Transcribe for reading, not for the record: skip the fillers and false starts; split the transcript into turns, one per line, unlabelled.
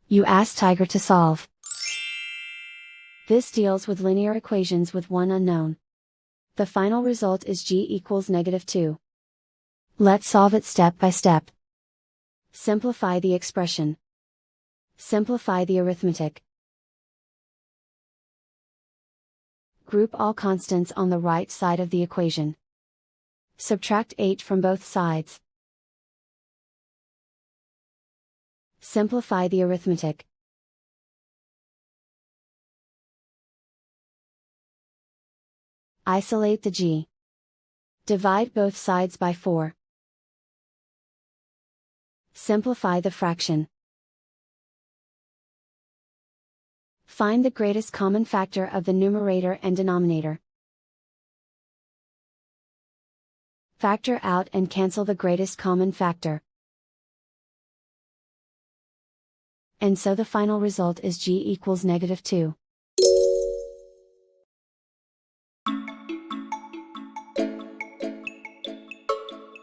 You ask Tiger to solve. This deals with linear equations with one unknown. The final result is g equals -2. Let's solve it step by step. Simplify the expression. Simplify the arithmetic. Group all constants on the right side of the equation. Subtract 8 from both sides. Simplify the arithmetic. Isolate the g. Divide both sides by 4. Simplify the fraction. Find the greatest common factor of the numerator and denominator. Factor out and cancel the greatest common factor. And so the final result is g equals -2.